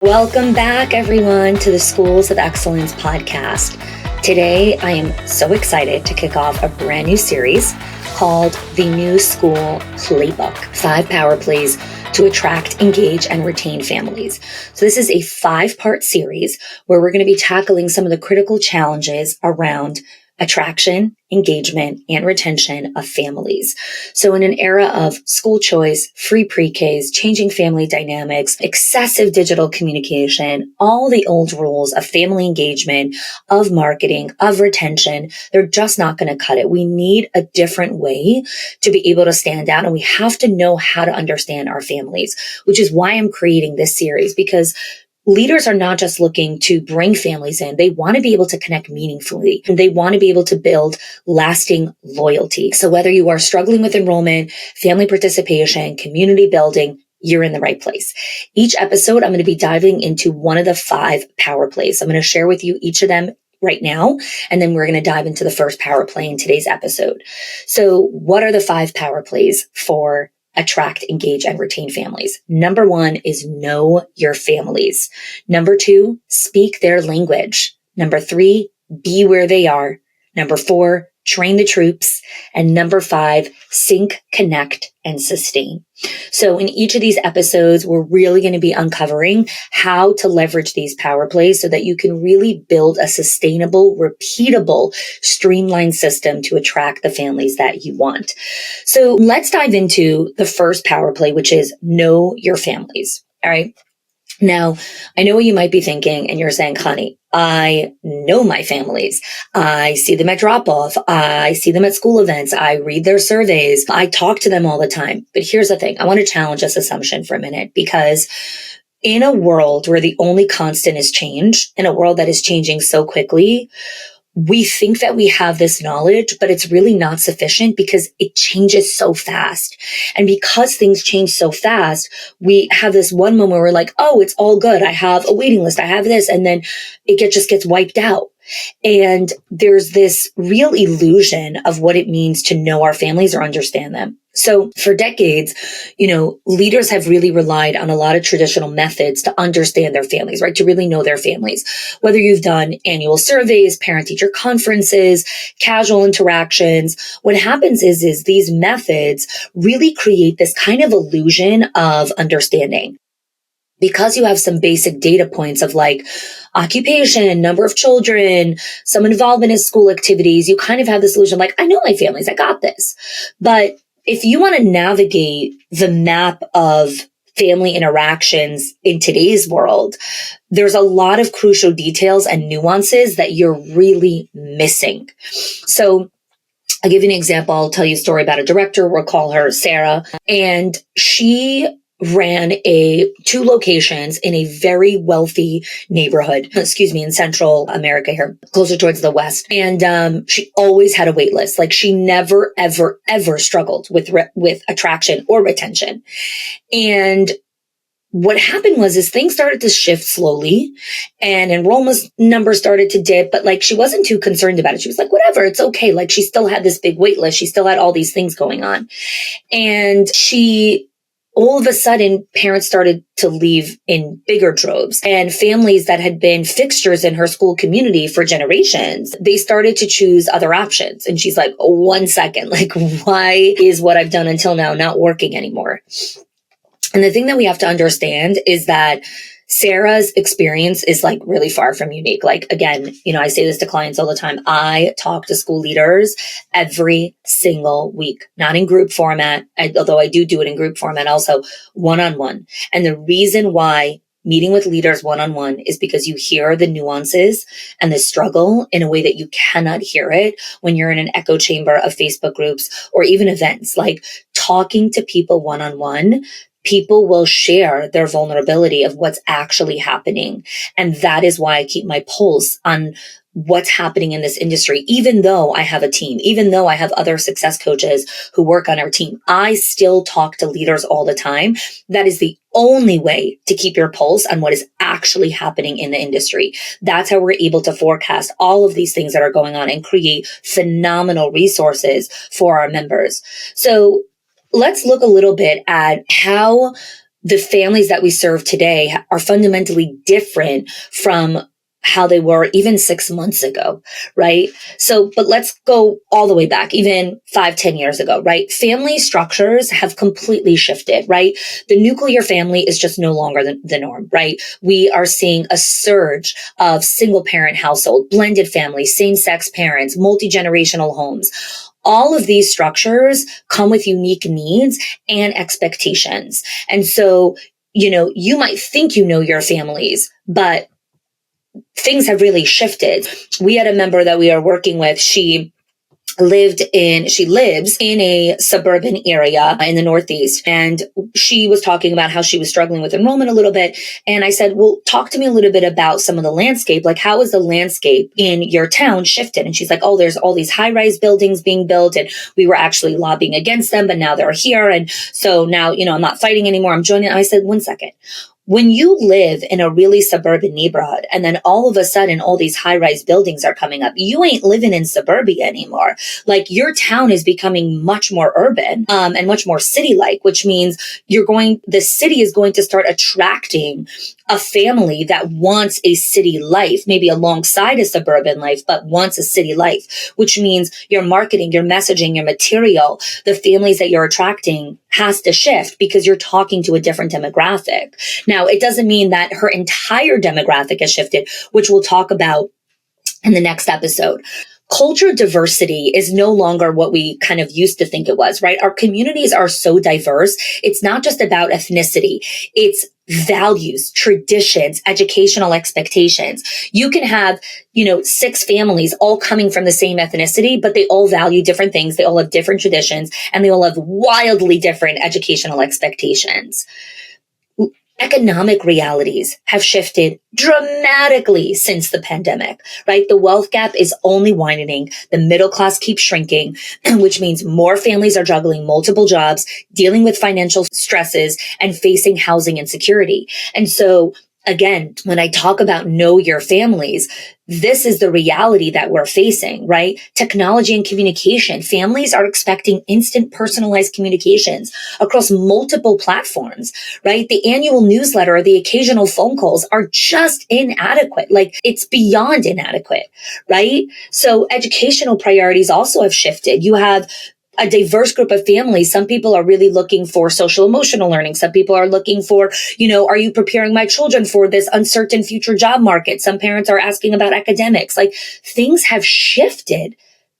Welcome back, everyone, to the Schools of Excellence podcast. Today, I am so excited to kick off a brand new series called The New School Playbook, 5 Power Plays to Attract, Engage, and Retain Families. So this is a 5-part series where we're going to be tackling some of the critical challenges around attraction, engagement, and retention of families. So in an era of school choice, free pre-Ks, changing family dynamics, excessive digital communication, all the old rules of family engagement, of marketing, of retention, they're just not going to cut it. We need a different way to be able to stand out, and we have to know how to understand our families, which is why I'm creating this series, because leaders are not just looking to bring families in. They want to be able to connect meaningfully, and they want to be able to build lasting loyalty. So whether you are struggling with enrollment, family participation, community building, you're in the right place. Each episode, I'm going to be diving into one of the 5 power plays. I'm going to share with you each of them right now, and then we're going to dive into the first power play in today's episode. So what are the 5 power plays for attract, engage, and retain families? Number 1 is know your families. Number 2, speak their language. Number 3, be where they are. Number 4, train the troops. And number 5, sync, connect, and sustain. So in each of these episodes, we're really going to be uncovering how to leverage these power plays so that you can really build a sustainable, repeatable, streamlined system to attract the families that you want. So let's dive into the first power play, which is know your families. All right. Now, I know what you might be thinking, and you're saying, Chanie, I know my families. I see them at drop-off. I see them at school events. I read their surveys. I talk to them all the time. But here's the thing. I want to challenge this assumption for a minute, because in a world where the only constant is change, in a world that is changing so quickly, we think that we have this knowledge, but it's really not sufficient because it changes so fast. And because things change so fast, we have this one moment where we're like, oh, it's all good. I have a waiting list. I have this. And then it just gets wiped out. And there's this real illusion of what it means to know our families or understand them. So for decades, leaders have really relied on a lot of traditional methods to understand their families, right? To really know their families. Whether you've done annual surveys, parent-teacher conferences, casual interactions, what happens is these methods really create this kind of illusion of understanding. Because you have some basic data points of like occupation, number of children, some involvement in school activities, you kind of have this illusion like, I know my families, I got this. But if you want to navigate the map of family interactions in today's world, there's a lot of crucial details and nuances that you're really missing. So I'll give you an example. I'll tell you a story about a director. We'll call her Sarah. And she ran 2 locations in a very wealthy neighborhood, in Central America here, closer towards the West. And she always had a wait list. Like she never, ever, ever struggled with attraction or retention. And what happened was things started to shift slowly, and enrollment numbers started to dip, but like she wasn't too concerned about it. She was like, whatever, it's okay. Like she still had this big wait list. She still had all these things going on. And all of a sudden, parents started to leave in bigger droves, and families that had been fixtures in her school community for generations, they started to choose other options. And she's like, oh, 1 second, like why is what I've done until now not working anymore? And the thing that we have to understand is that Sarah's experience is like really far from unique. Like, again, I say this to clients all the time. I talk to school leaders every single week, not in group format, although I do it in group format, also one-on-one. And the reason why meeting with leaders one-on-one is because you hear the nuances and the struggle in a way that you cannot hear it when you're in an echo chamber of Facebook groups or even events. Like talking to people one-on-one, people will share their vulnerability of what's actually happening. And that is why I keep my pulse on what's happening in this industry. Even though I have a team, even though I have other success coaches who work on our team, I still talk to leaders all the time. That is the only way to keep your pulse on what is actually happening in the industry. That's how we're able to forecast all of these things that are going on and create phenomenal resources for our members. So let's look a little bit at how the families that we serve today are fundamentally different from how they were even 6 months ago, right? So, but let's go all the way back, even 5, 10 years ago, right? Family structures have completely shifted, right? The nuclear family is just no longer the norm, right? We are seeing a surge of single parent household, blended families, same-sex parents, multi-generational homes. All of these structures come with unique needs and expectations. And so, you might think you know your families, but things have really shifted. We had a member that we are working with. She lives in a suburban area in the Northeast. And she was talking about how she was struggling with enrollment a little bit. And I said, well, talk to me a little bit about some of the landscape. Like, how is the landscape in your town shifted? And she's like, oh, there's all these high-rise buildings being built. And we were actually lobbying against them, but now they're here. And so now, I'm not fighting anymore. I'm joining. I said, one second. When you live in a really suburban neighborhood and then all of a sudden all these high-rise buildings are coming up, you ain't living in suburbia anymore. Like, your town is becoming much more urban and much more city-like, which means the city is going to start attracting a family that wants a city life, maybe alongside a suburban life, but wants a city life, which means your marketing, your messaging, your material, the families that you're attracting has to shift because you're talking to a different demographic. Now, it doesn't mean that her entire demographic has shifted, which we'll talk about in the next episode. Culture diversity is no longer what we kind of used to think it was, right? Our communities are so diverse. It's not just about ethnicity. It's values, traditions, educational expectations. You can have, 6 families all coming from the same ethnicity, but they all value different things. They all have different traditions, and they all have wildly different educational expectations. Economic realities have shifted dramatically since the pandemic, right? The wealth gap is only widening. The middle class keeps shrinking, which means more families are juggling multiple jobs, dealing with financial stresses, and facing housing insecurity. And so, again, when I talk about know your families, this is the reality that we're facing, right? Technology and communication. Families are expecting instant personalized communications across multiple platforms, right? The annual newsletter or the occasional phone calls are just inadequate. Like, it's beyond inadequate, right? So educational priorities also have shifted. You have a diverse group of families. Some people are really looking for social emotional learning. Some people are looking for, are you preparing my children for this uncertain future job market? Some parents are asking about academics. Like, things have shifted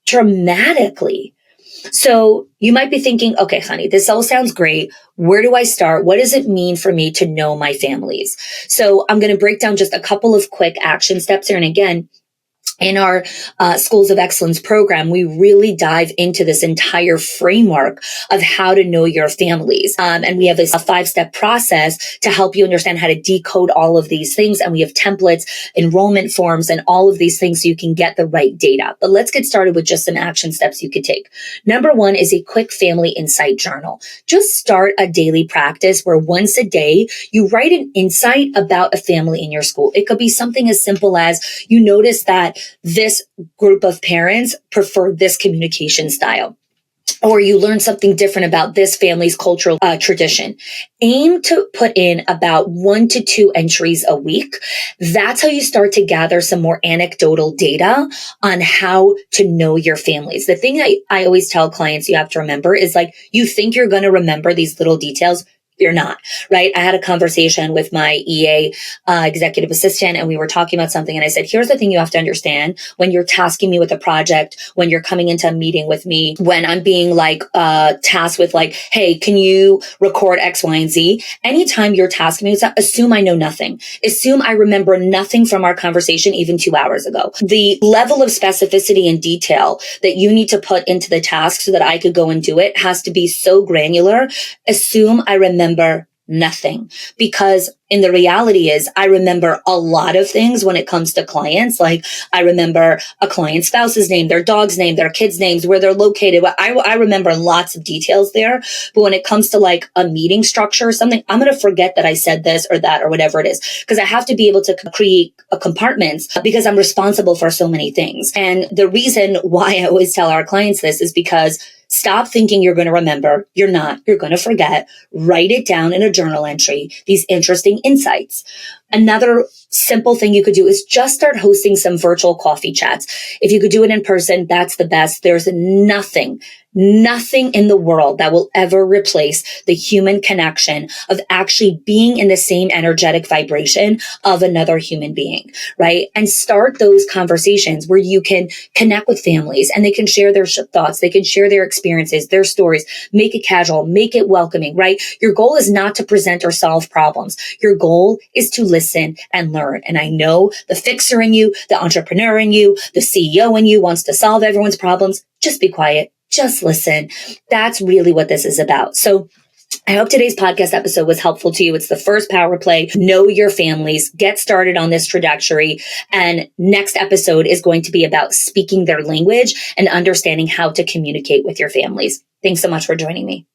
dramatically. So you might be thinking, okay, honey, this all sounds great. Where do I start? What does it mean for me to know my families? So I'm going to break down just a couple of quick action steps here. And again, in our Schools of Excellence program, we really dive into this entire framework of how to know your families. And we have a 5-step process to help you understand how to decode all of these things. And we have templates, enrollment forms, and all of these things so you can get the right data. But let's get started with just some action steps you could take. Number 1 is a quick family insight journal. Just start a daily practice where once a day you write an insight about a family in your school. It could be something as simple as you notice that this group of parents prefer this communication style, or you learn something different about this family's cultural tradition. Aim to put in about 1 to 2 entries a week. That's how you start to gather some more anecdotal data on how to know your families. The thing that I always tell clients you have to remember is, like, you think you're going to remember these little details. You're not, right? I had a conversation with my EA executive assistant, and we were talking about something. And I said, here's the thing you have to understand when you're tasking me with a project, when you're coming into a meeting with me, when I'm being tasked with hey, can you record X, Y, and Z? Anytime you're tasking me with that, assume I know nothing. Assume I remember nothing from our conversation even 2 hours ago. The level of specificity and detail that you need to put into the task so that I could go and do it has to be so granular. Assume I remember nothing, because in the reality is I remember a lot of things when it comes to clients. Like, I remember a client's spouse's name, their dog's name, their kids' names, where they're located. I remember lots of details there. But when it comes to a meeting structure or something, I'm going to forget that I said this or that or whatever it is, because I have to be able to create compartments because I'm responsible for so many things. And the reason why I always tell our clients this is because Stop thinking you're going to remember. You're not. You're going to forget. Write it down in a journal entry, these interesting insights. Another simple thing you could do is just start hosting some virtual coffee chats. If you could do it in person, that's the best. There's nothing in the world that will ever replace the human connection of actually being in the same energetic vibration of another human being, right? And start those conversations where you can connect with families and they can share their thoughts. They can share their experiences, their stories, make it casual, make it welcoming, right? Your goal is not to present or solve problems. Your goal is to listen and learn. And I know the fixer in you, the entrepreneur in you, the CEO in you wants to solve everyone's problems. Just be quiet. Just listen. That's really what this is about. So I hope today's podcast episode was helpful to you. It's the first power play. Know your families. Get started on this trajectory. And next episode is going to be about speaking their language and understanding how to communicate with your families. Thanks so much for joining me.